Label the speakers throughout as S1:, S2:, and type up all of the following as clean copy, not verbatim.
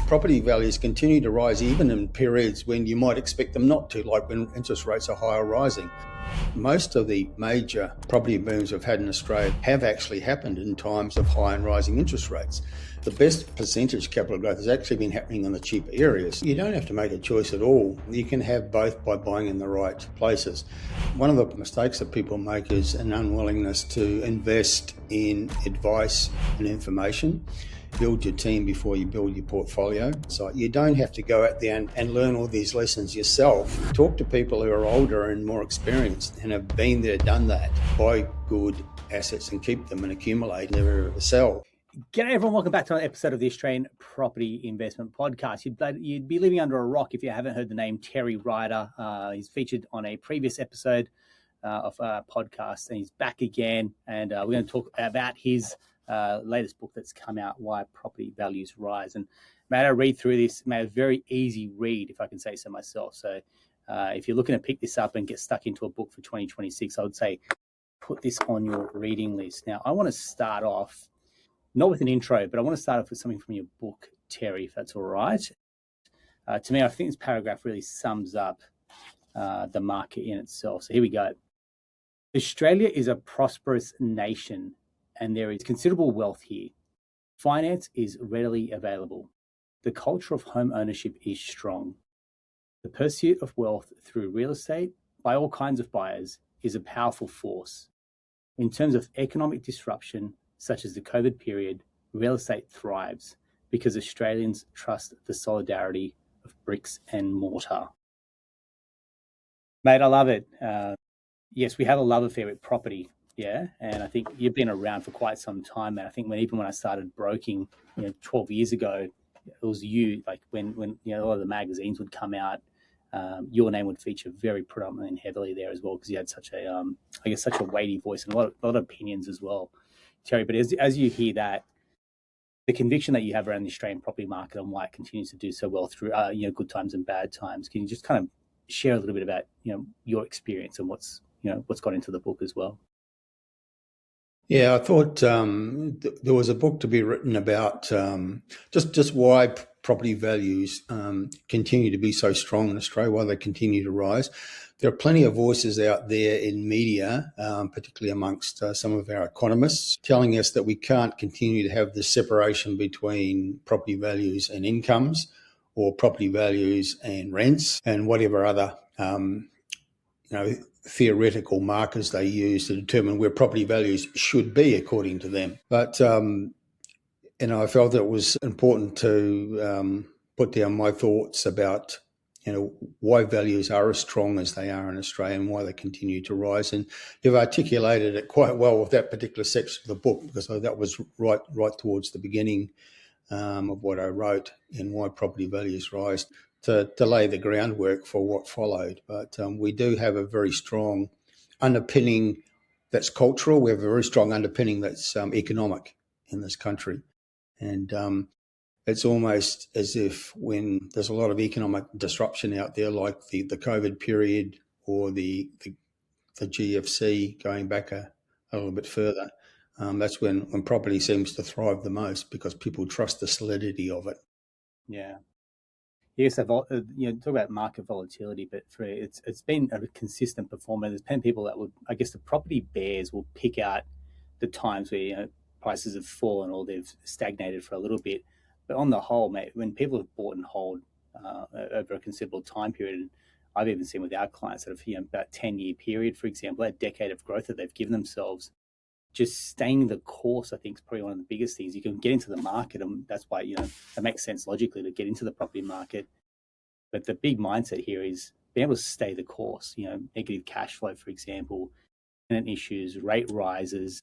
S1: Property values continue to rise even in periods when you might expect them not to, like when interest rates are high or rising. Most of the major property booms we've had in Australia have actually happened in times of high and rising interest rates. The best percentage capital growth has actually been happening in the cheaper areas. You don't have to make a choice at all. You can have both by buying in the right places. One of the mistakes that people make is an unwillingness to invest in advice and information. Build your team before you build your portfolio. So you don't have to go out there and learn all these lessons yourself. Talk to people who are older and more experienced and have been there, done that. Buy good assets and keep them and accumulate, never ever sell.
S2: G'day everyone, welcome back to another episode of the Australian Property Investment Podcast. You'd be living under a rock if you haven't heard the name Terry Ryder. He's featured on a previous episode of our podcast, and he's back again. And we're going to talk about his latest book that's come out, Why Property Values Rise. And mate, I read through this, made a very easy read, if I can say so myself. So if you're looking to pick this up and get stuck into a book for 2026, I would say put this on your reading list. Now, I want to start off not with an intro, but I want to start off with something from your book, Terry, if that's all right. To me, I think this paragraph really sums up the market in itself. So here we go. Australia is a prosperous nation, and there is considerable wealth here. Finance is readily available. The culture of home ownership is strong. The pursuit of wealth through real estate by all kinds of buyers is a powerful force. In terms of economic disruption, such as the COVID period, real estate thrives because Australians trust the solidarity of bricks and mortar. Mate, I love it. Yes, we have a love affair with property, yeah, and I think you've been around for quite some time. And I think even when I started broking, 12 years ago, it was you. Like when a lot of the magazines would come out, your name would feature very predominantly and heavily there as well because you had such a, such a weighty voice and a lot of opinions as well, Terry. But as you hear that, the conviction that you have around the Australian property market and why it continues to do so well through good times and bad times, can you just kind of share a little bit about your experience and what's gone into the book as well?
S1: Yeah, I thought there was a book to be written about just why property values continue to be so strong in Australia, why they continue to rise. There are plenty of voices out there in media, particularly amongst some of our economists, telling us that we can't continue to have this separation between property values and incomes, or property values and rents, and whatever other theoretical markers they use to determine where property values should be according to them. But I felt that it was important to put down my thoughts about why values are as strong as they are in Australia and why they continue to rise. And you've articulated it quite well with that particular section of the book, because that was right towards the beginning of what I wrote in Why Property Values Rise, to lay the groundwork for what followed. But we do have a very strong underpinning that's cultural. We have a very strong underpinning that's economic in this country. And it's almost as if when there's a lot of economic disruption out there, like the COVID period or the GFC going back a little bit further, that's when property seems to thrive the most, because people trust the solidity of it.
S2: Yeah. Yes, talk about market volatility, but it's been a consistent performer. There's been people that the property bears will pick out the times where prices have fallen or they've stagnated for a little bit. But on the whole, mate, when people have bought and hold over a considerable time period, I've even seen with our clients that have about 10-year period, for example, that decade of growth that they've given themselves, just staying the course, I think, is probably one of the biggest things. You can get into the market, and that's why, it makes sense logically to get into the property market. But the big mindset here is being able to stay the course, negative cash flow, for example, tenant issues, rate rises.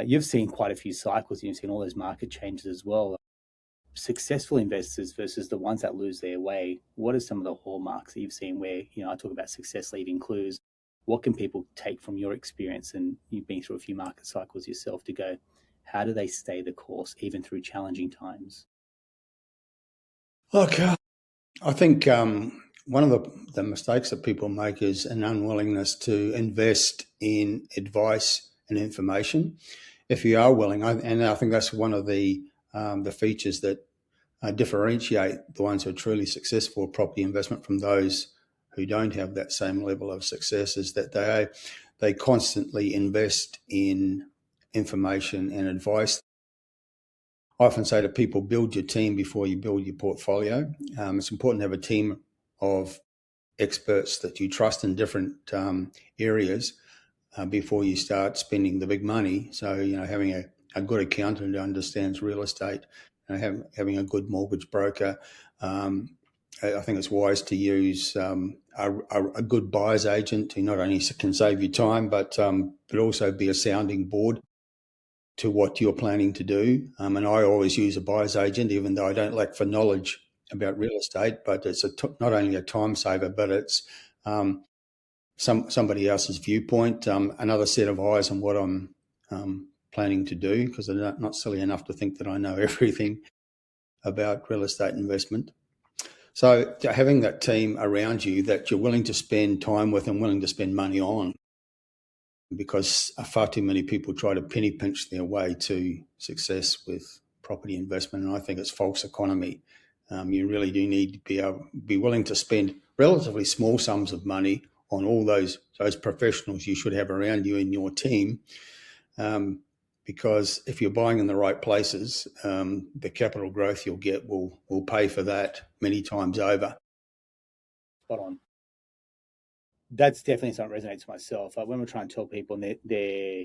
S2: You've seen quite a few cycles. You've seen all those market changes as well. Successful investors versus the ones that lose their way. What are some of the hallmarks that you've seen where, I talk about success leaving clues? What can people take from your experience, and you've been through a few market cycles yourself, to go, how do they stay the course even through challenging times?
S1: Okay. I think one of the mistakes that people make is an unwillingness to invest in advice and information. If you are willing, and I think that's one of the features that differentiate the ones who are truly successful property investment from those who don't have that same level of success is that they constantly invest in information and advice. I often say to people, build your team before you build your portfolio. It's important to have a team of experts that you trust in different areas before you start spending the big money. So, having a good accountant who understands real estate, having a good mortgage broker. I think it's wise to use a good buyer's agent who not only can save you time, but also be a sounding board to what you're planning to do. And I always use a buyer's agent, even though I don't lack for knowledge about real estate, but it's not only a time saver, but it's somebody else's viewpoint, another set of eyes on what I'm planning to do, because I'm not silly enough to think that I know everything about real estate investment. So having that team around you that you're willing to spend time with and willing to spend money on, because far too many people try to penny pinch their way to success with property investment, and I think it's false economy. You really do need to be willing to spend relatively small sums of money on all those professionals you should have around you in your team, because if you're buying in the right places, the capital growth you'll get will pay for that many times over.
S2: Spot on. That's definitely something that resonates with myself. When we're trying to tell people and they're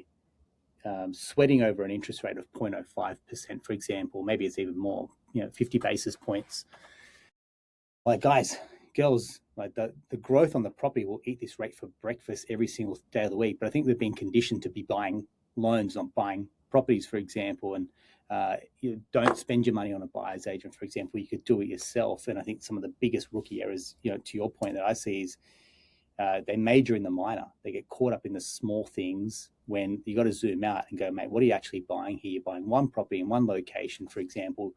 S2: sweating over an interest rate of 0.05%, for example, maybe it's even more, 50 basis points. Like, guys, girls, like the growth on the property will eat this rate for breakfast every single day of the week. But I think we've been conditioned to be buying loans, not buying properties, for example. And you don't spend your money on a buyer's agent, for example. You could do it yourself. And I think some of the biggest rookie errors, to your point, that I see is they major in the minor. They get caught up in the small things when you got to zoom out and go, mate, what are you actually buying here? You're buying one property in one location, for example.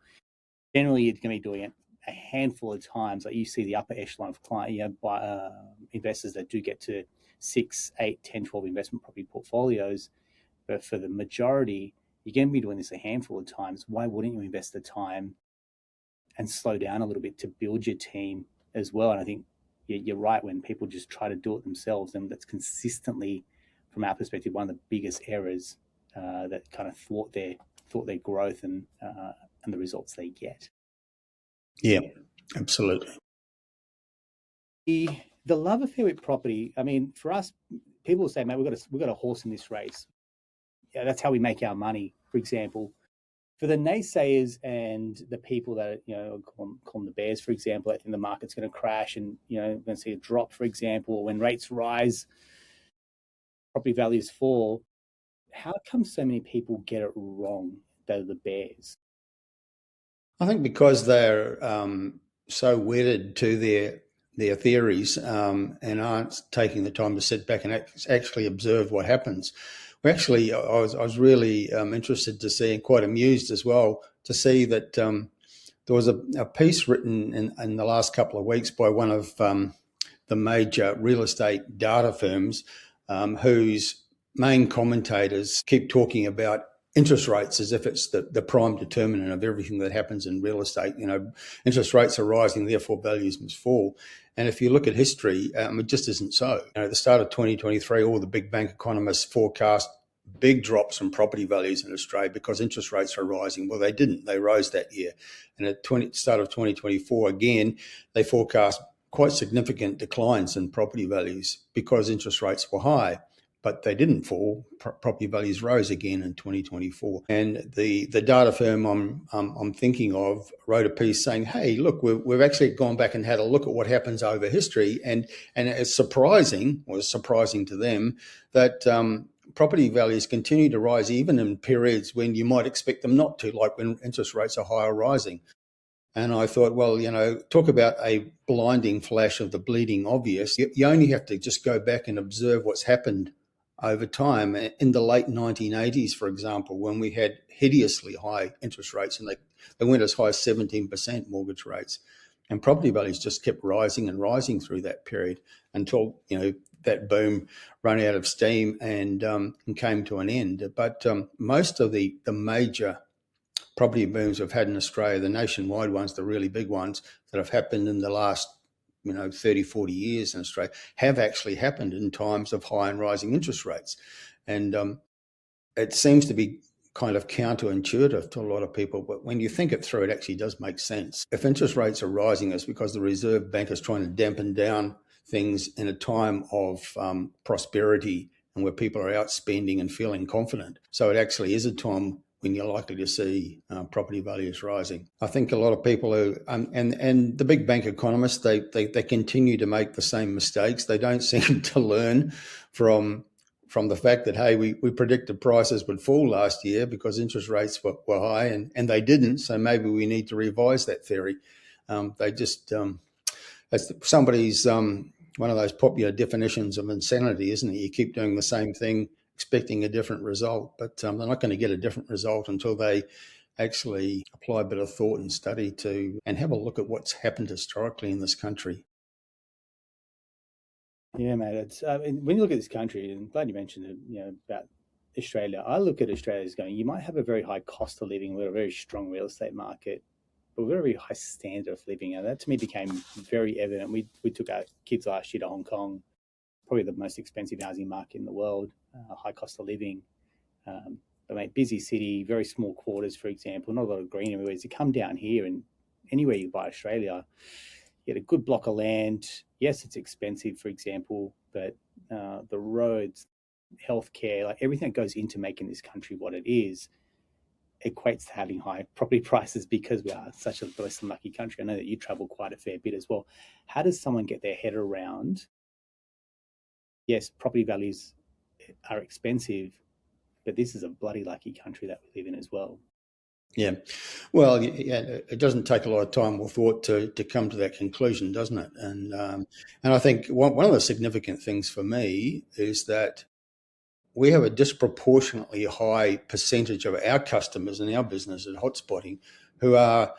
S2: Generally, you're going to be doing it a handful of times. Like you see the upper echelon of client, investors that do get to 6, 8, 10, 12 investment property portfolios. But for the majority, you're going to be doing this a handful of times. Why wouldn't you invest the time and slow down a little bit to build your team as well? And I think you're right, when people just try to do it themselves, and that's consistently, from our perspective, one of the biggest errors that kind of thwart their growth and the results they get.
S1: Yeah, absolutely.
S2: The love affair with property. I mean, for us, people say, mate, we've got a horse in this race. Yeah, that's how we make our money, for example. For the naysayers and the people that, call them the bears, for example, I think the market's going to crash and, we're going to see a drop, for example, when rates rise, property values fall. How come so many people get it wrong, that are the bears?
S1: I think because they're so wedded to their theories and aren't taking the time to sit back and actually observe what happens. I was really interested to see, and quite amused as well, to see that there was a piece written in the last couple of weeks by one of the major real estate data firms whose main commentators keep talking about interest rates as if it's the prime determinant of everything that happens in real estate. Interest rates are rising, therefore values must fall. And if you look at history, it just isn't so. At the start of 2023, all the big bank economists forecast big drops in property values in Australia because interest rates are rising. Well, they didn't. They rose that year. And at start of 2024, again, they forecast quite significant declines in property values because interest rates were high. But they didn't fall. Property values rose again in 2024. And the data firm I'm thinking of wrote a piece saying, hey, look, we've actually gone back and had a look at what happens over history. And it's surprising to them that property values continue to rise even in periods when you might expect them not to, like when interest rates are high or rising. And I thought, well, talk about a blinding flash of the bleeding obvious. You only have to just go back and observe what's happened over time. In the late 1980s, for example, when we had hideously high interest rates, and they went as high as 17% mortgage rates, and property values just kept rising and rising through that period until that boom ran out of steam and came to an end. But most of the major property booms we've had in Australia, the nationwide ones, the really big ones that have happened in the last 30, 40 years in Australia, have actually happened in times of high and rising interest rates. And it seems to be kind of counterintuitive to a lot of people, but when you think it through, it actually does make sense. If interest rates are rising, it's because the Reserve Bank is trying to dampen down things in a time of prosperity and where people are out spending and feeling confident. So it actually is a time when you're likely to see property values rising. I think a lot of people who, and the big bank economists, they continue to make the same mistakes. They don't seem to learn from the fact that, hey, we predicted prices would fall last year because interest rates were high, and they didn't. So maybe we need to revise that theory. They just, as somebody's, one of those popular definitions of insanity, isn't it? You keep doing the same thing, expecting a different result, but they're not going to get a different result until they actually apply a bit of thought and study and have a look at what's happened historically in this country.
S2: Yeah, mate. It's when you look at this country, and I'm glad you mentioned it, about Australia. I look at Australia as going, you might have a very high cost of living, we've got a very strong real estate market, but we've got a very high standard of living. And that to me became very evident. We took our kids last year to Hong Kong, probably the most expensive housing market in the world, high cost of living. But mate, busy city, very small quarters, for example, not a lot of greenery. Whereas you come down here and anywhere you buy Australia, you get a good block of land. Yes, it's expensive, for example, but the roads, healthcare, like everything that goes into making this country what it is, equates to having high property prices because we are such a blessed and lucky country. I know that you travel quite a fair bit as well. How does someone get their head around, yes, property values are expensive, but this is a bloody lucky country that we live in as well?
S1: Yeah. Well, yeah, it doesn't take a lot of time or thought to come to that conclusion, doesn't it? And I think one of the significant things for me is that we have a disproportionately high percentage of our customers in our business at Hotspotting who are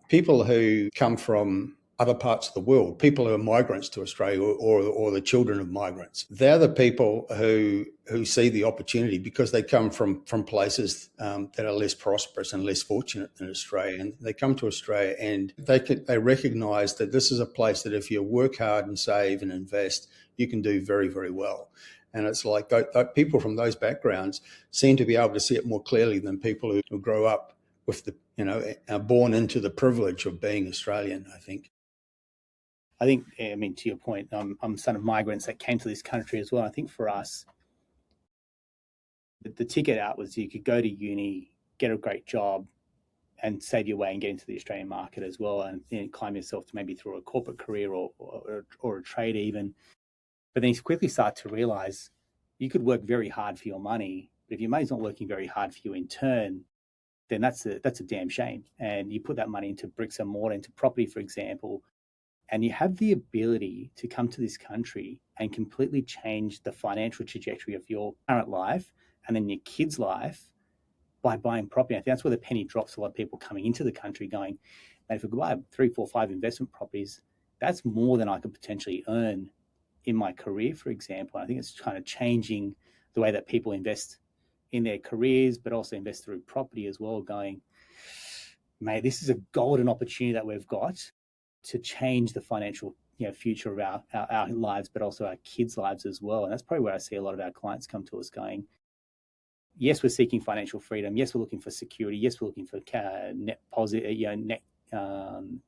S1: people who come from other parts of the world, people who are migrants to Australia or the children of migrants. They're the people who see the opportunity because they come from places that are less prosperous and less fortunate than Australia. And they come to Australia and they recognise that this is a place that if you work hard and save and invest, you can do very, very well. And it's like people from those backgrounds seem to be able to see it more clearly than people who grow up with are born into the privilege of being Australian, I think.
S2: I mean, to your point, I'm son of migrants that came to this country as well. I think for us, the ticket out was you could go to uni, get a great job, and save your way and get into the Australian market as well, and climb yourself to maybe through a corporate career or a trade even. But then you quickly start to realise you could work very hard for your money, but if your money's not working very hard for you in turn, then that's a damn shame. And you put that money into bricks and mortar, into property, for example, and you have the ability to come to this country and completely change the financial trajectory of your current life and then your kids' life by buying property. I think that's where the penny drops. A lot of people coming into the country going, man, if we could buy 3, 4, 5 investment properties, that's more than I could potentially earn in my career, for example. I think it's kind of changing the way that people invest in their careers, but also invest through property as well, going, mate, this is a golden opportunity that we've got to change the financial future of our lives, but also our kids' lives as well. And that's probably where I see a lot of our clients come to us going, yes, we're seeking financial freedom. Yes, we're looking for security. Yes, we're looking for net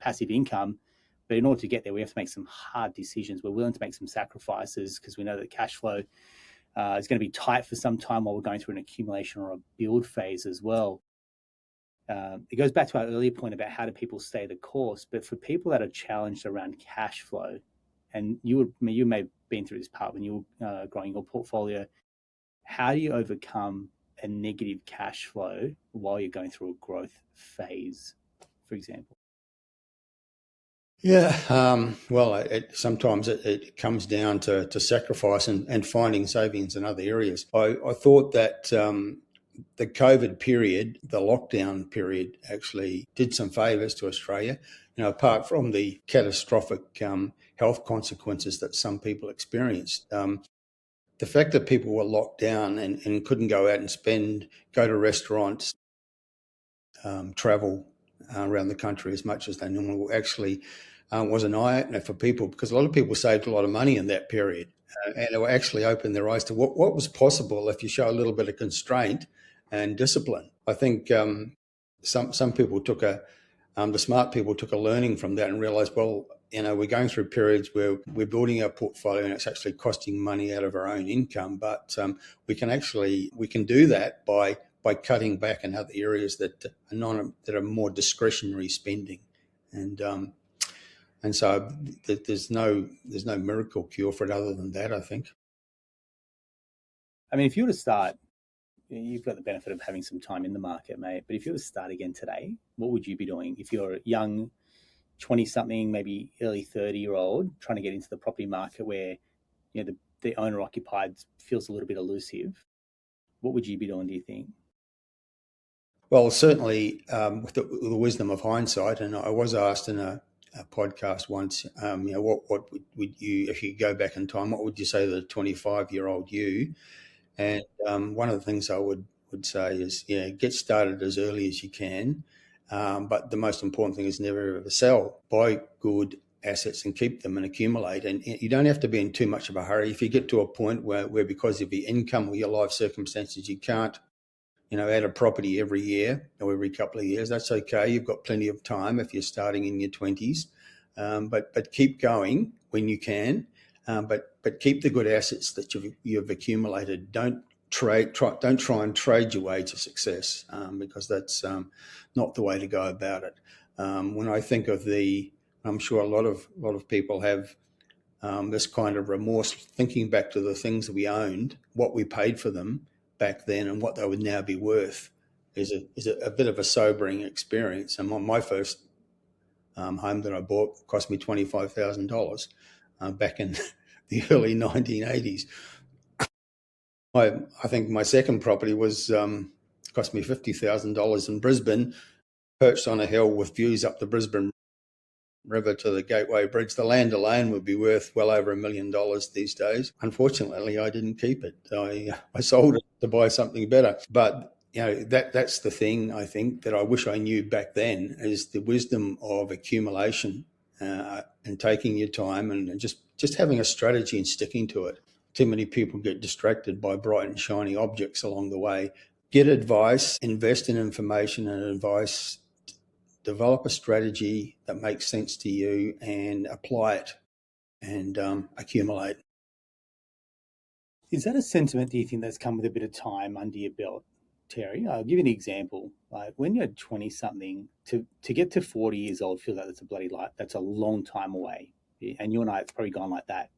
S2: passive income. But in order to get there, we have to make some hard decisions. We're willing to make some sacrifices because we know that cash flow is going to be tight for some time while we're going through an accumulation or a build phase as well. It goes back to our earlier point about how do people stay the course. But for people that are challenged around cash flow, and you may have been through this part when you were growing your portfolio, how do you overcome a negative cash flow while you're going through a growth phase, for example?
S1: Yeah, well, sometimes it comes down to sacrifice and finding savings in other areas. I thought that the COVID period, the lockdown period, actually did some favours to Australia. Apart from the catastrophic health consequences that some people experienced, the fact that people were locked down and couldn't go out and go to restaurants, travel around the country as much as they normally will. Actually was an eye-opener for people, because a lot of people saved a lot of money in that period, and it actually opened their eyes to what was possible if you show a little bit of constraint and discipline. I think some people took the smart people took a learning from that and realised, well, we're going through periods where we're building our portfolio and it's actually costing money out of our own income, but we can do that by cutting back in other areas that are more discretionary spending, and so there's no miracle cure for it other than that, I think.
S2: I mean, if you were to start, you've got the benefit of having some time in the market, mate, but if you were to start again today, what would you be doing? If you're a young 20-something, maybe early 30-year-old trying to get into the property market where the owner-occupied feels a little bit elusive, what would you be doing, do you think?
S1: Well, certainly with the wisdom of hindsight, and I was asked in a podcast once, what would you, if you go back in time, what would you say to the 25-year-old you? And one of the things I would say is, get started as early as you can. But the most important thing is never ever sell. Buy good assets and keep them and accumulate. And you don't have to be in too much of a hurry. If you get to a point where because of your income or your life circumstances, you can't, add a property every year or every couple of years, that's okay. You've got plenty of time if you're starting in your 20s. But keep going when you can. But keep the good assets that you've accumulated. Don't try and trade your way to success, because that's not the way to go about it. When I think of I'm sure a lot of people have this kind of remorse, thinking back to the things that we owned, what we paid for them back then, and what they would now be worth, is a bit of a sobering experience. And my first home that I bought cost me $25,000 back in the early 1980s. I think my second property was cost me $50,000 in Brisbane, perched on a hill with views up the Brisbane River to the Gateway Bridge. The land alone would be worth well over $1 million these days. Unfortunately, I didn't keep it. I sold it to buy something better. But that's the thing, I think, that I wish I knew back then, is the wisdom of accumulation and taking your time and just having a strategy and sticking to it. Too many people get distracted by bright and shiny objects along the way. Get advice, invest in information and advice, develop a strategy that makes sense to you and apply it, and accumulate.
S2: Is that a sentiment, do you think, that's come with a bit of time under your belt, Terry? I'll give you an example. Like when you're 20-something, to get to 40 years old feels like that's a long time away. And you and I, it's probably gone like that.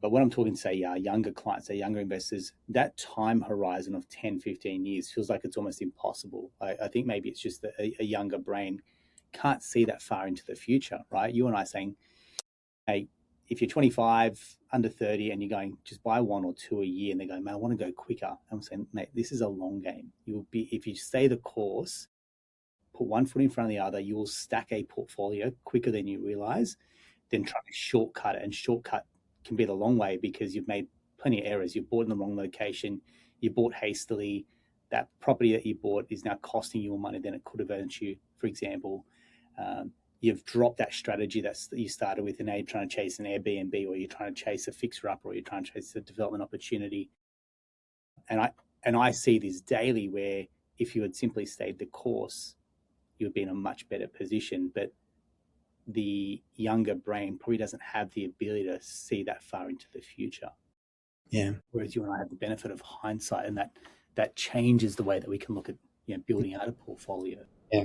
S2: But when I'm talking, say, younger clients, say younger investors, that time horizon of 10, 15 years feels like it's almost impossible. I think maybe it's just that a younger brain can't see that far into the future, right? You and I saying, hey, if you're 25, under 30, and you're going, just buy one or two a year, and they're going, man, I want to go quicker. I'm saying, mate, this is a long game. If you stay the course, put one foot in front of the other, you will stack a portfolio quicker than you realize, than trying to shortcut it. And shortcut can be the long way, because you've made plenty of errors. You bought in the wrong location. You bought hastily. That property that you bought is now costing you more money than it could have earned you, for example. You've dropped that strategy that you started with, and now you're trying to chase an Airbnb, or you're trying to chase a fixer-up, or you're trying to chase a development opportunity. And I see this daily, where if you had simply stayed the course, you would be in a much better position. But the younger brain probably doesn't have the ability to see that far into the future.
S1: Yeah.
S2: Whereas you and I have the benefit of hindsight, and that changes the way that we can look at building out a portfolio.
S1: Yeah.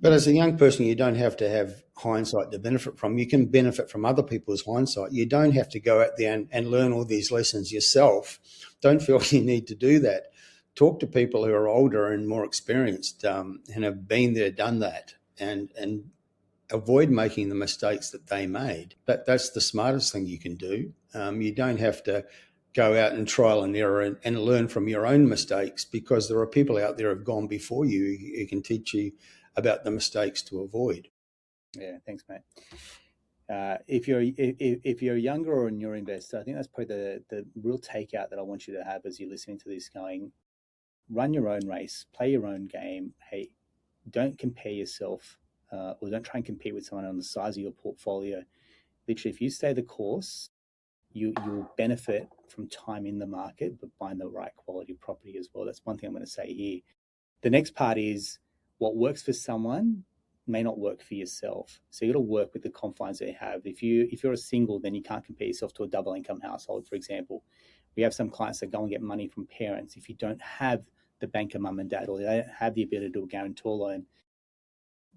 S1: But as a young person, you don't have to have hindsight to benefit from. You can benefit from other people's hindsight. You don't have to go out there and learn all these lessons yourself. Don't feel you need to do that. Talk to people who are older and more experienced and have been there, done that, and avoid making the mistakes that they made. That's the smartest thing you can do. You don't have to go out and trial and error and learn from your own mistakes, because there are people out there who have gone before you who can teach you about the mistakes to avoid.
S2: Yeah, thanks, mate. If you're younger or a newer investor, I think that's probably the real takeout that I want you to have as you're listening to this, going, run your own race, play your own game. Hey, don't compare yourself or don't try and compete with someone on the size of your portfolio. Literally, if you stay the course, you will benefit from time in the market, but buying the right quality property as well. That's one thing I'm going to say here. The next part is what works for someone may not work for yourself. So you got to work with the confines that you have. If you're a single, then you can't compare yourself to a double income household, for example. We have some clients that go and get money from parents. If you don't have the banker mum and dad, or they don't have the ability to do a guarantor loan,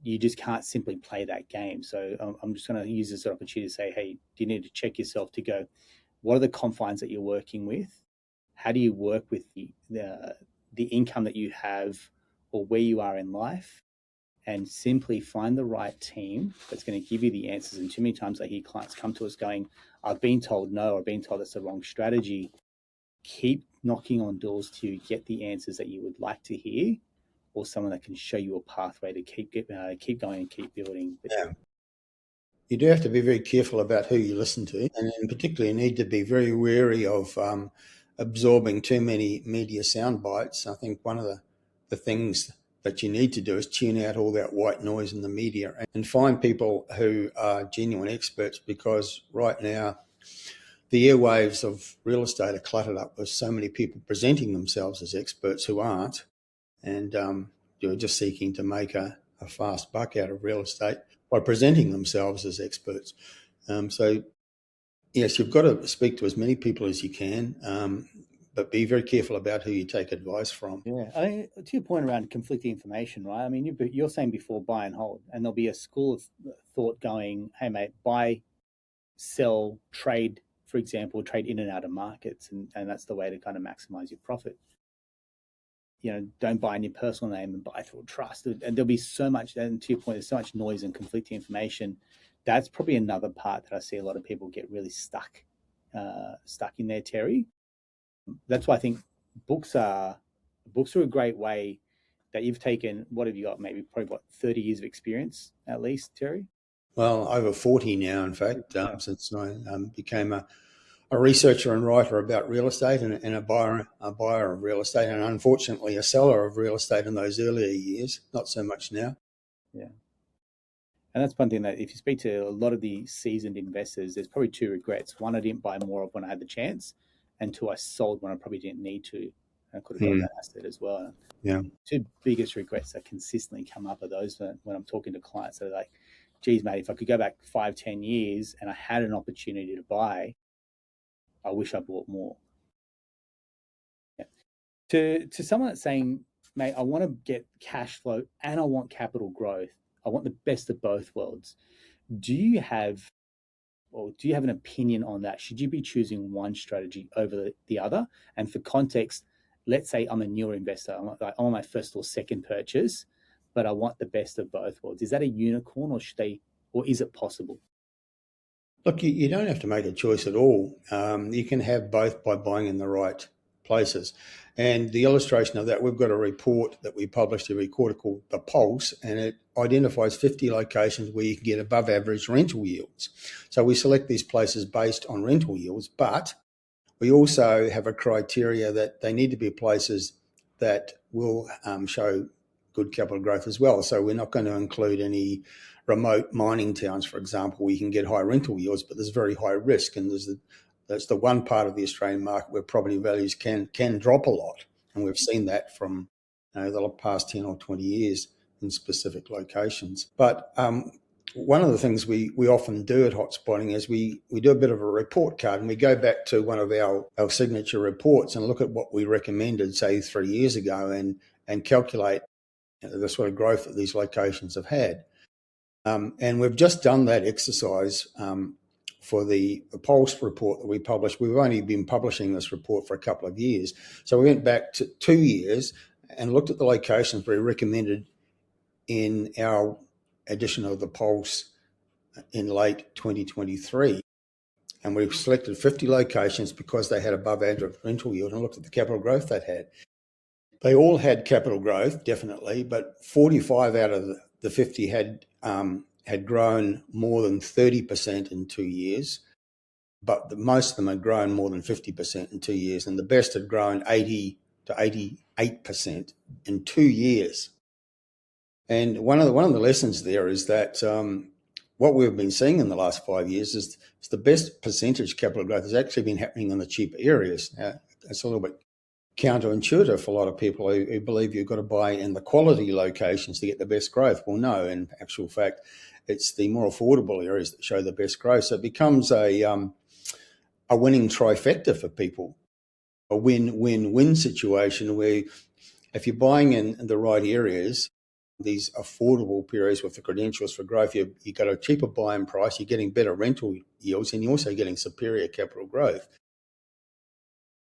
S2: you just can't simply play that game. So I'm just going to use this opportunity to say, hey, do you need to check yourself to go, what are the confines that you're working with? How do you work with the income that you have or where you are in life? And simply find the right team that's going to give you the answers. And too many times I hear clients come to us going, I've been told no, or I've been told that's the wrong strategy. Keep knocking on doors till you get the answers that you would like to hear, or someone that can show you a pathway to keep going and keep building.
S1: Yeah. You do have to be very careful about who you listen to, and in particular, you need to be very wary of absorbing too many media sound bites. I think one of the things that you need to do is tune out all that white noise in the media and find people who are genuine experts, because right now the airwaves of real estate are cluttered up with so many people presenting themselves as experts who aren't, and you're just seeking to make a fast buck out of real estate by presenting themselves as experts. So, yes, you've got to speak to as many people as you can, but be very careful about who you take advice from.
S2: Yeah, I mean, to your point around conflicting information, right? I mean, you're saying before buy and hold, and there'll be a school of thought going, hey, mate, buy, sell, trade, for example, trade in and out of markets, and that's the way to kind of maximize your profit. Don't buy in your personal name and buy through a trust. And there'll be so much, and to your point, there's so much noise and conflicting information. That's probably another part that I see a lot of people get really stuck in there, Terry. That's why I think books are a great way that you've taken. What have you got? Maybe probably 30 years of experience at least, Terry?
S1: Well, over 40 now, in fact, since I became a researcher and writer about real estate, and a buyer of real estate, and unfortunately a seller of real estate in those earlier years, not so much now.
S2: Yeah. And that's one thing that if you speak to a lot of the seasoned investors, there's probably two regrets. One, I didn't buy more of when I had the chance, and two, I sold when I probably didn't need to. I could have got that asset as well.
S1: Yeah.
S2: Two biggest regrets that consistently come up are those when I'm talking to clients that are like, geez, mate, if I could go back 5-10 years and I had an opportunity to buy, I wish I bought more. Yeah. To someone that's saying, mate, I want to get cash flow and I want capital growth, I want the best of both worlds. Do you have an opinion on that? Should you be choosing one strategy over the other? And for context, let's say I'm a newer investor. I'm on my first or second purchase, but I want the best of both worlds. Is that a unicorn, or is it possible?
S1: Look, you don't have to make a choice at all. You can have both by buying in the right places. And the illustration of that, we've got a report that we published every quarter called The Pulse, and it identifies 50 locations where you can get above average rental yields. So we select these places based on rental yields, but we also have a criteria that they need to be places that will show good capital growth as well. So we're not going to include any remote mining towns, for example, where you can get high rental yields, but there's very high risk. And that's the one part of the Australian market where property values can drop a lot. And we've seen that from the past 10 or 20 years in specific locations. But one of the things we often do at Hotspotting is we do a bit of a report card, and we go back to one of our signature reports and look at what we recommended, say, 3 years ago, and calculate the sort of growth that these locations have had. And we've just done that exercise for the Pulse report that we published. We've only been publishing this report for a couple of years. So we went back to 2 years and looked at the locations we recommended in our edition of the Pulse in late 2023. And we've selected 50 locations because they had above average rental yield, and looked at the capital growth they had. They all had capital growth, definitely, but 45 out of the 50 had grown more than 30% in 2 years, but most of them had grown more than 50% in 2 years, and the best had grown 80 to 88% in 2 years. And one of the lessons there is that what we've been seeing in the last 5 years is the best percentage capital growth has actually been happening in the cheaper areas. Now, it's a little bit counterintuitive for a lot of people who believe you've got to buy in the quality locations to get the best growth. Well, no, in actual fact, it's the more affordable areas that show the best growth. So it becomes a winning trifecta for people, a win-win-win situation where if you're buying in the right areas, these affordable areas with the credentials for growth, you got a cheaper buying price, you're getting better rental yields, and you're also getting superior capital growth.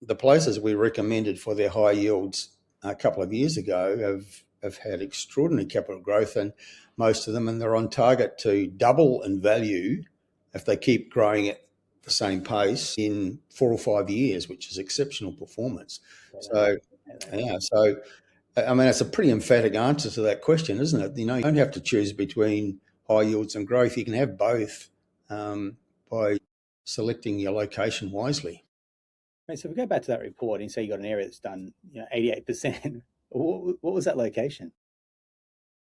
S1: The places we recommended for their high yields a couple of years ago have had extraordinary capital growth, and most of them, and they're on target to double in value if they keep growing at the same pace in 4 or 5 years, which is exceptional performance. So I mean, it's a pretty emphatic answer to that question, isn't it? You don't have to choose between high yields and growth. You can have both by selecting your location wisely.
S2: Right, so if we go back to that report and say you got an area that's done 88%, what was that location?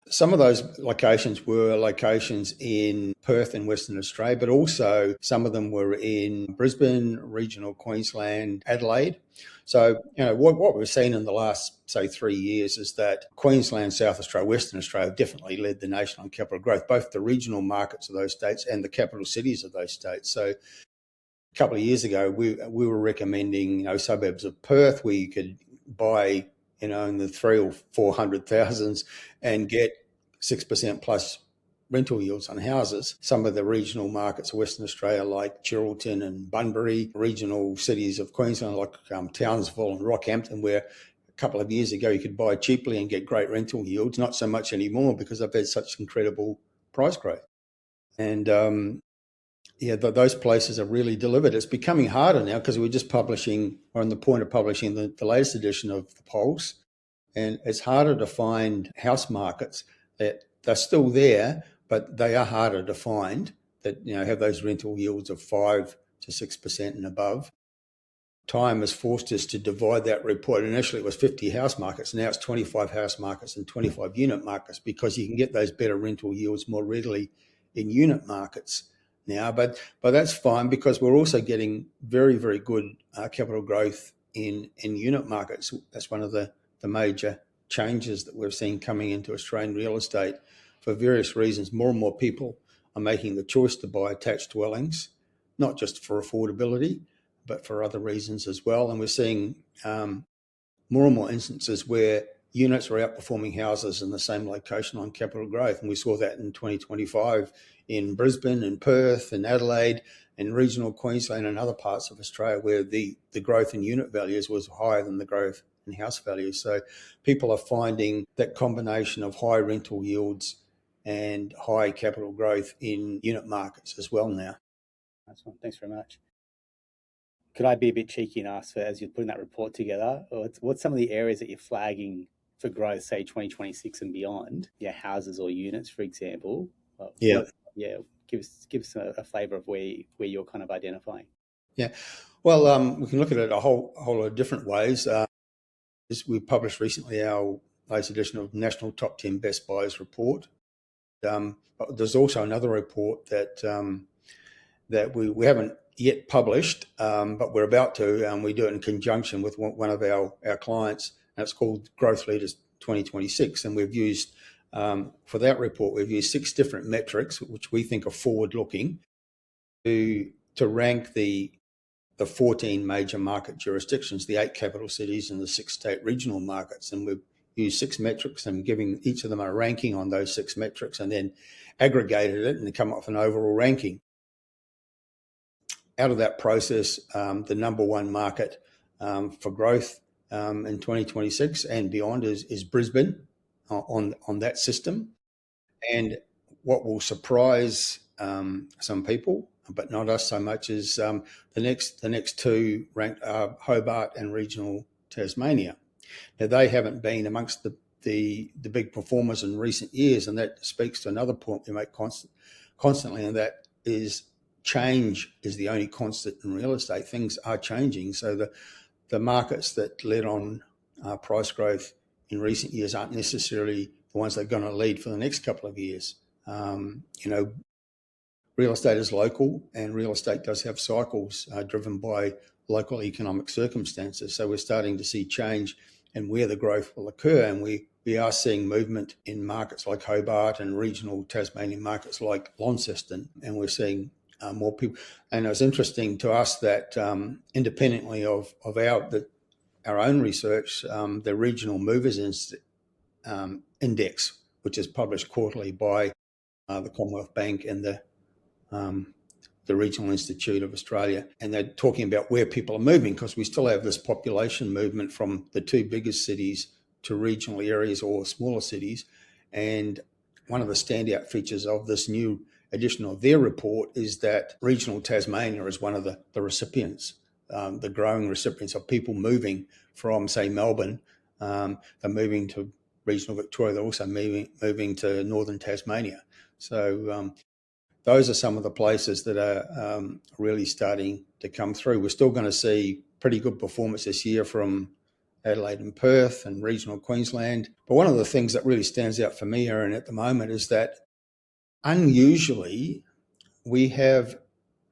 S1: Some of those locations were locations in Perth in Western Australia, but also some of them were in Brisbane, regional Queensland, Adelaide. So, what we've seen in the last, say, 3 years is that Queensland, South Australia, Western Australia have definitely led the nation on capital growth, both the regional markets of those states and the capital cities of those states. So a couple of years ago, we were recommending, suburbs of Perth where you could buy, in the 300,000 or 400,000s and get 6% plus rental yields on houses. Some of the regional markets of Western Australia, like Geraldton and Bunbury, regional cities of Queensland, like Townsville and Rockhampton, where a couple of years ago you could buy cheaply and get great rental yields. Not so much anymore because they've had such incredible price growth. And those places have really delivered. It's becoming harder now because we're just publishing, or on the point of publishing the latest edition of the polls, and it's harder to find house markets that they're still there, but they are harder to find that have those rental yields of 5 to 6% and above. Time has forced us to divide that report. Initially, it was 50 house markets. Now it's 25 house markets and 25 unit markets because you can get those better rental yields more readily in unit markets now. But that's fine because we're also getting very, very good capital growth in unit markets. That's one of the major changes that we've seen coming into Australian real estate for various reasons. More and more people are making the choice to buy attached dwellings, not just for affordability, but for other reasons as well. And we're seeing more and more instances where units are outperforming houses in the same location on capital growth. And we saw that in 2025 in Brisbane and Perth and Adelaide and regional Queensland and other parts of Australia where the growth in unit values was higher than the growth in house values. So people are finding that combination of high rental yields and high capital growth in unit markets as well now.
S2: That's one. Thanks very much. Could I be a bit cheeky and ask, as you're putting that report together, what's some of the areas that you're flagging for growth, say 2026 and beyond? Houses or units, for example. Give us a flavour of where you're kind of identifying.
S1: Yeah, well, we can look at it a whole lot of different ways. We published recently our latest edition of National Top 10 Best Buyers Report. But there's also another report that we haven't yet published, but we're about to, and we do it in conjunction with one of our clients, and it's called Growth Leaders 2026. And we've used, for that report, we've used 6 different metrics, which we think are forward-looking, to rank the 14 major market jurisdictions, the 8 capital cities and the 6 state regional markets. And we've used 6 metrics and giving each of them a ranking on those 6 metrics and then aggregated it and come up with an overall ranking. Out of that process, the number one market for growth in 2026 and beyond is Brisbane on that system. And what will surprise some people, but not us so much, is the next 2 ranked are Hobart and regional Tasmania. Now, they haven't been amongst the big performers in recent years, and that speaks to another point we make constantly, and that is change is the only constant in real estate. Things are changing. So the markets that led on price growth in recent years aren't necessarily the ones that are going to lead for the next couple of years. Real estate is local, and real estate does have cycles driven by local economic circumstances. So we're starting to see change in where the growth will occur, and we are seeing movement in markets like Hobart and regional Tasmanian markets like Launceston, and we're seeing more people. And it was interesting to us that independently of our own research, the Regional Movers Index, which is published quarterly by the Commonwealth Bank and the Regional Institute of Australia, and they're talking about where people are moving, because we still have this population movement from the two biggest cities to regional areas or smaller cities. And one of the standout features of this new edition of their report is that regional Tasmania is one of the recipients, the growing recipients of people moving from, say, Melbourne. They're moving to regional Victoria. They're also moving to northern Tasmania. So those are some of the places that are really starting to come through. We're still going to see pretty good performance this year from Adelaide and Perth and regional Queensland. But one of the things that really stands out for me, Aaron, at the moment is that unusually we have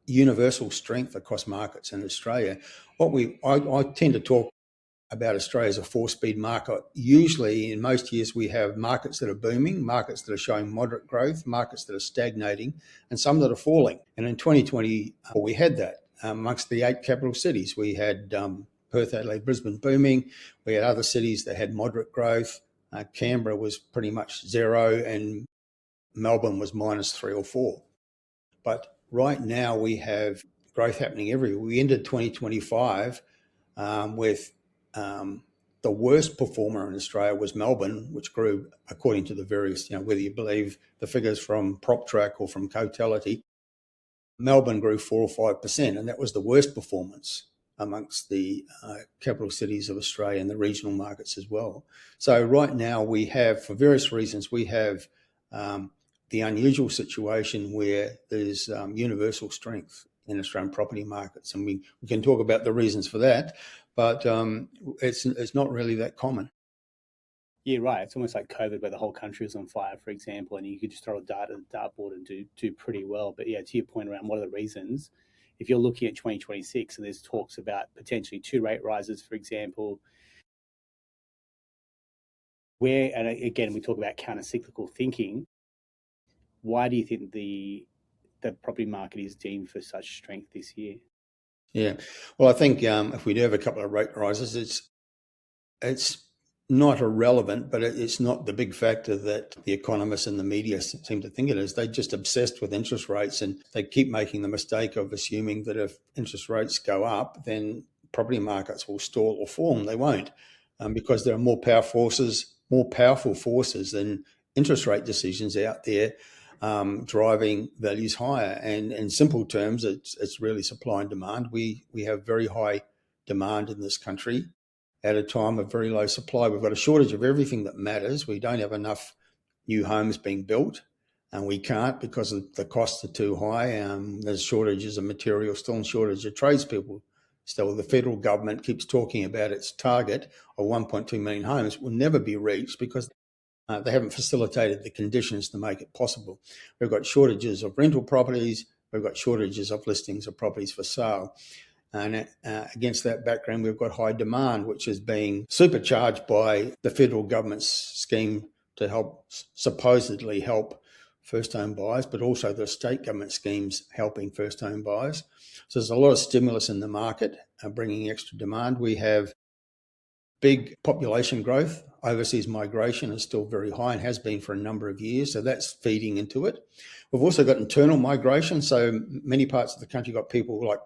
S1: universal strength across markets in Australia. I tend to talk about Australia as a four-speed market. Usually, in most years, we have markets that are booming, markets that are showing moderate growth, markets that are stagnating, and some that are falling. And in 2020, we had that amongst the 8 capital cities. We had Perth, Adelaide, Brisbane booming. We had other cities that had moderate growth. Canberra was pretty much zero, and Melbourne was -3 or 4. But right now, we have growth happening everywhere. We ended 2025 with the worst performer in Australia was Melbourne, which grew, according to the various, whether you believe the figures from PropTrack or from Cotality, Melbourne grew 4 or 5%, and that was the worst performance amongst the capital cities of Australia and the regional markets as well. So right now we have, for various reasons, we have the unusual situation where there's universal strength in Australian property markets, and we can talk about the reasons for that, but it's not really that common.
S2: Yeah, right. It's almost like COVID, where the whole country was on fire, for example, and you could just throw a dart at the dartboard and do pretty well. But yeah, to your point around what are the reasons, if you're looking at 2026 and there's talks about potentially 2 rate rises, for example, and again, we talk about counter-cyclical thinking, why do you think the property market is deemed for such strength this year?
S1: Yeah, well, I think if we do have a couple of rate rises, it's not irrelevant, but it's not the big factor that the economists and the media seem to think it is. They're just obsessed with interest rates, and they keep making the mistake of assuming that if interest rates go up, then property markets will stall or fall, and they won't, because there are more powerful forces than interest rate decisions out there driving values higher. And in simple terms, it's really supply and demand. We have very high demand in this country at a time of very low supply. We've got a shortage of everything that matters. We don't have enough new homes being built, and we can't because the costs are too high. There's shortages of material still, and shortage of tradespeople still. The federal government keeps talking about its target of 1.2 million homes. It will never be reached because they haven't facilitated the conditions to make it possible. We've got shortages of rental properties. We've got shortages of listings of properties for sale. And against that background, we've got high demand, which is being supercharged by the federal government's scheme to supposedly help first home buyers, but also the state government schemes helping first home buyers. So there's a lot of stimulus in the market bringing extra demand. We have big population growth. Overseas migration is still very high and has been for a number of years, so that's feeding into it. We've also got internal migration, so many parts of the country got people like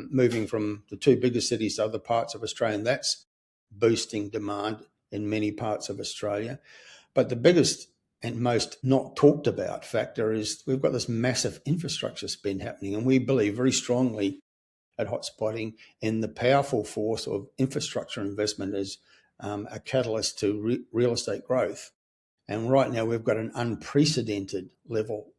S1: moving from the 2 biggest cities to other parts of Australia, and that's boosting demand in many parts of Australia. But the biggest and most not talked about factor is we've got this massive infrastructure spend happening, and we believe very strongly at Hotspotting in the powerful force of infrastructure investment as a catalyst to real estate growth. And right now we've got an unprecedented level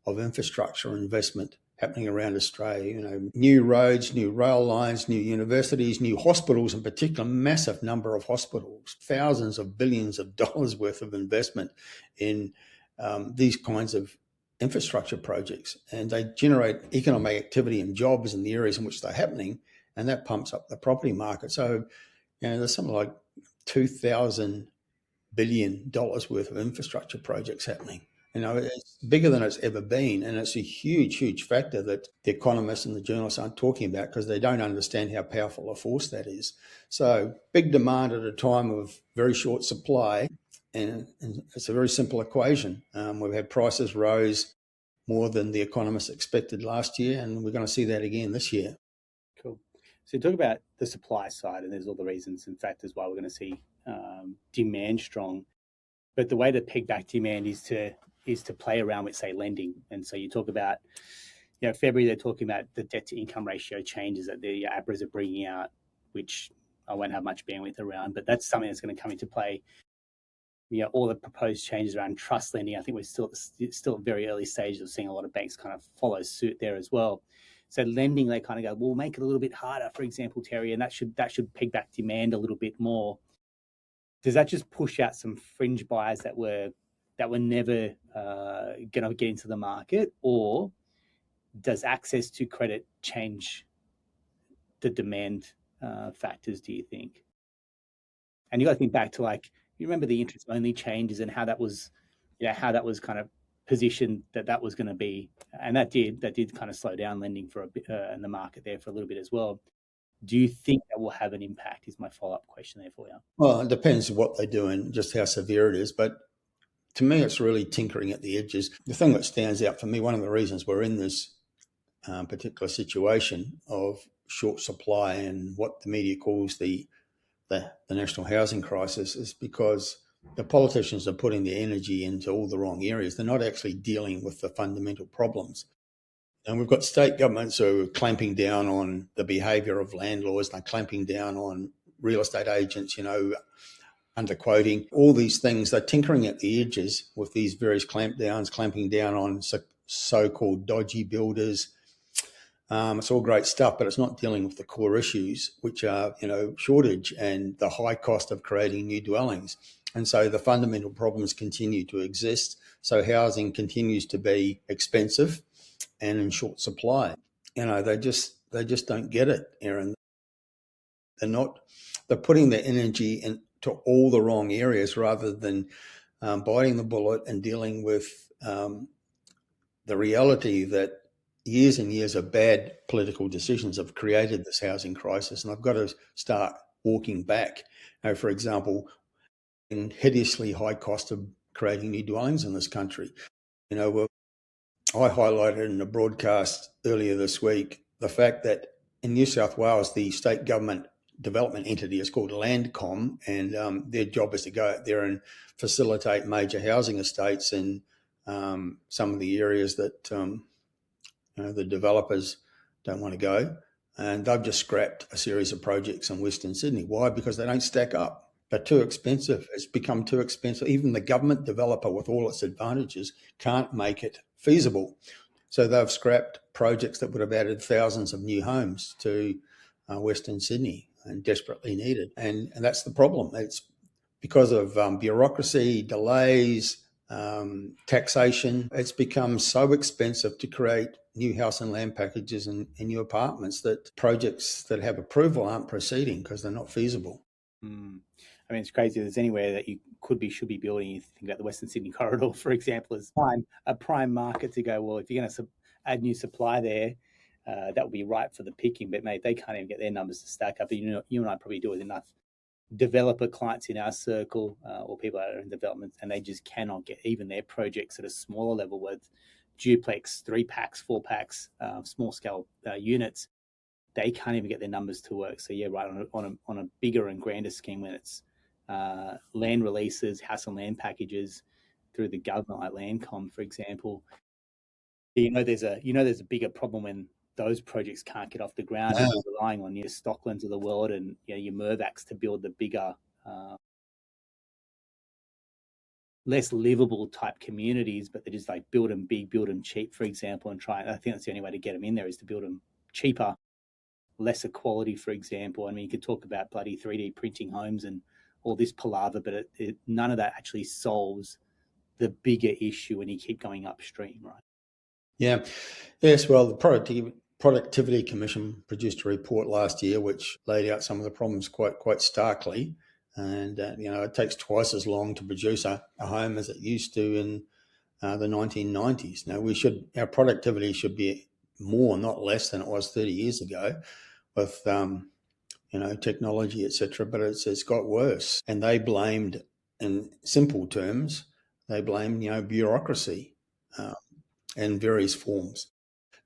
S1: of infrastructure investment happening around Australia. New roads, new rail lines, new universities, new hospitals in particular, massive number of hospitals, thousands of billions of dollars worth of investment in these kinds of infrastructure projects. And they generate economic activity and jobs in the areas in which they're happening, and that pumps up the property market. So, there's something like $2,000 billion worth of infrastructure projects happening. It's bigger than it's ever been, and it's a huge, huge factor that the economists and the journalists aren't talking about because they don't understand how powerful a force that is. So big demand at a time of very short supply, and it's a very simple equation. We've had prices rose more than the economists expected last year, and we're going to see that again this year.
S2: Cool. So you talk about the supply side, and there's all the reasons and factors why we're going to see demand strong. But the way to peg back demand is to play around with, say, lending. And so you talk about, February, they're talking about the debt to income ratio changes that the APRAs are bringing out, which I won't have much bandwidth around, but that's something that's going to come into play. All the proposed changes around trust lending, I think we're still at very early stages of seeing a lot of banks kind of follow suit there as well. So lending, they kind of go, we'll make it a little bit harder, for example, Terry, and that should peg back demand a little bit more. Does that just push out some fringe buyers that were never going to get into the market, or does access to credit change the demand factors, do you think? And you got to think back to, like, you remember the interest only changes and how that was kind of positioned that was going to be, and that did kind of slow down lending for a bit in the market there for a little bit as well. Do you think that will have an impact, is my follow-up question there for you?
S1: Well, it depends what they do and just how severe it is. But to me, it's really tinkering at the edges. The thing that stands out for me, one of the reasons we're in this particular situation of short supply and what the media calls the national housing crisis, is because the politicians are putting their energy into all the wrong areas. They're not actually dealing with the fundamental problems. And we've got state governments who are clamping down on the behaviour of landlords. They're clamping down on real estate agents, underquoting, all these things. They're tinkering at the edges with these various clampdowns, clamping down on so-called dodgy builders. It's all great stuff, but it's not dealing with the core issues, which are, shortage and the high cost of creating new dwellings. And so the fundamental problems continue to exist. So housing continues to be expensive and in short supply. They just don't get it, Aaron. They're putting their energy into all the wrong areas rather than biting the bullet and dealing with the reality that years and years of bad political decisions have created this housing crisis. And I've got to start walking back. For example, in hideously high cost of creating new dwellings in this country. I highlighted in a broadcast earlier this week the fact that in New South Wales, the state government development entity is called Landcom, and their job is to go out there and facilitate major housing estates in some of the areas that the developers don't want to go. And they've just scrapped a series of projects in Western Sydney. Why? Because they don't stack up. They're too expensive. It's become too expensive. Even the government developer, with all its advantages, can't make it feasible. So they've scrapped projects that would have added thousands of new homes to Western Sydney and desperately needed. And that's the problem. It's because of bureaucracy, delays, taxation. It's become so expensive to create new house and land packages and new apartments that projects that have approval aren't proceeding because they're not feasible.
S2: I mean, it's crazy. There's anywhere that you should be building. You think about the Western Sydney corridor, for example, as a prime market to go, well, if you're going to add new supply there, that would be ripe for the picking. But, mate, they can't even get their numbers to stack up. You and I probably do with enough developer clients in our circle or people that are in development, and they just cannot get even their projects at a smaller level with duplex, 3-packs, 4-packs, small-scale units. They can't even get their numbers to work. So, yeah, right, on a bigger and grander scheme when it's land releases, house and land packages through the government, like Landcom, for example, there's a bigger problem when those projects can't get off the ground. You're relying on your Stocklands of the world and your Mirvacs to build the bigger less livable type communities, but they just like build them big, build them cheap, for example, and try. I think that's the only way to get them in there is to build them cheaper, lesser quality, for example. I mean, you could talk about bloody 3D printing homes and all this palaver, but none of that actually solves the bigger issue when you keep going upstream, right?
S1: Yeah. Yes. Well, the Productivity Commission produced a report last year which laid out some of the problems quite starkly. And, it takes twice as long to produce a home as it used to in the 1990s. Now, our productivity should be more, not less than it was 30 years ago with, technology, etc. But it's got worse. And they blamed, in simple terms, bureaucracy in various forms.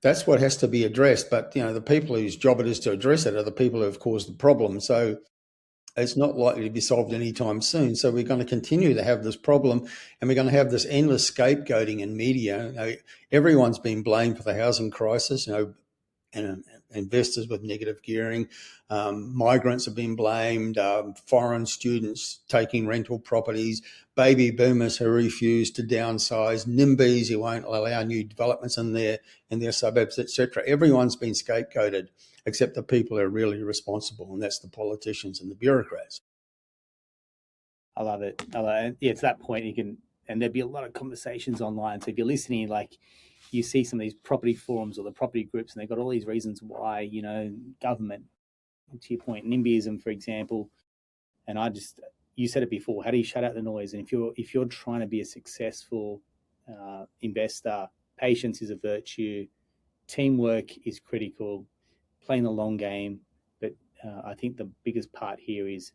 S1: That's what has to be addressed. But, the people whose job it is to address it are the people who have caused the problem. So it's not likely to be solved anytime soon. So we're going to continue to have this problem, and we're going to have this endless scapegoating in media. Everyone's been blamed for the housing crisis, and investors with negative gearing. Migrants have been blamed, foreign students taking rental properties, baby boomers who refuse to downsize, NIMBYs who won't allow new developments in their suburbs, etc. Everyone's been scapegoated except the people who are really responsible, and that's the politicians and the bureaucrats.
S2: I love it. Yeah, to that point, and there'd be a lot of conversations online. So if you're listening, like, you see some of these property forums or the property groups, and they've got all these reasons why, government, to your point, NIMBYism, for example. And you said it before, how do you shut out the noise? And if you're trying to be a successful investor, patience is a virtue, teamwork is critical, playing the long game. But I think the biggest part here is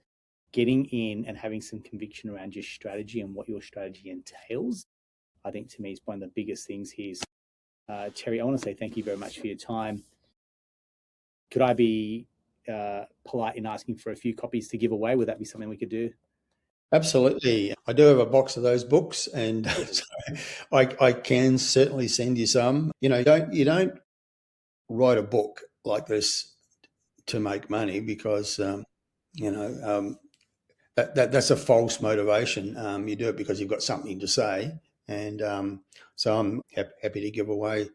S2: getting in and having some conviction around your strategy and what your strategy entails. I think, to me, is one of the biggest things here. Terry, I want to say thank you very much for your time. Could I be polite in asking for a few copies to give away? Would that be something we could do?
S1: Absolutely. I do have a box of those books, and so I can certainly send you some. You don't write a book like this to make money, because that's a false motivation. You do it because you've got something to say, and so I'm happy to give away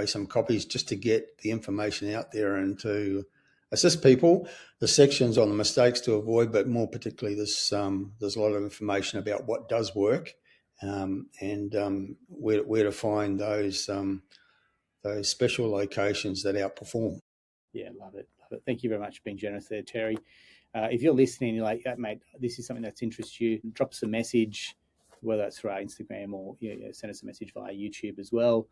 S1: some copies just to get the information out there and to assist people. The sections on the mistakes to avoid, but more particularly, there's a lot of information about what does work, and where to find those special locations that outperform.
S2: Yeah, love it. Thank you very much for being generous there, Terry. If you're listening, you're like, mate, this is something that's interests you, drop us a message, whether that's through our Instagram or send us a message via YouTube as well.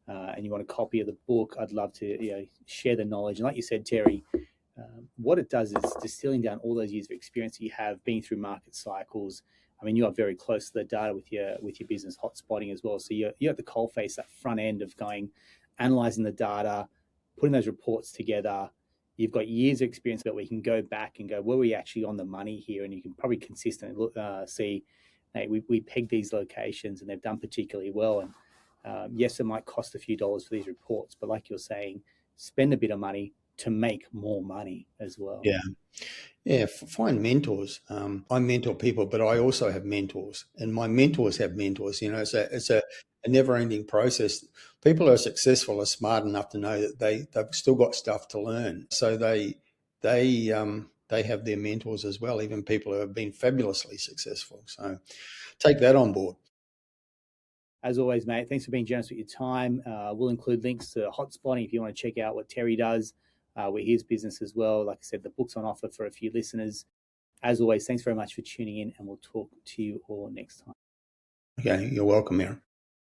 S2: And you want a copy of the book, I'd love to share the knowledge. And like you said, Terry, what it does is distilling down all those years of experience that you have being through market cycles. I mean, you are very close to the data with your business, Hotspotting, as well. So you're at the coalface, that front end of analyzing the data, putting those reports together. You've got years of experience that we can go back and go, were we actually on the money here? And you can probably consistently see, hey, we pegged these locations and they've done particularly well. And yes, it might cost a few dollars for these reports, but like you're saying, spend a bit of money to make more money as well.
S1: Yeah, find mentors. I mentor people, but I also have mentors, and my mentors have mentors. It's a never-ending process. People who are successful are smart enough to know that they've still got stuff to learn. So they have their mentors as well, even people who have been fabulously successful. So take that on board.
S2: As always, mate, thanks for being generous with your time. We'll include links to Hotspotting if you want to check out what Terry does with his business as well. Like I said, the book's on offer for a few listeners. As always, thanks very much for tuning in, and we'll talk to you all next time.
S1: Okay, you're welcome, Aaron.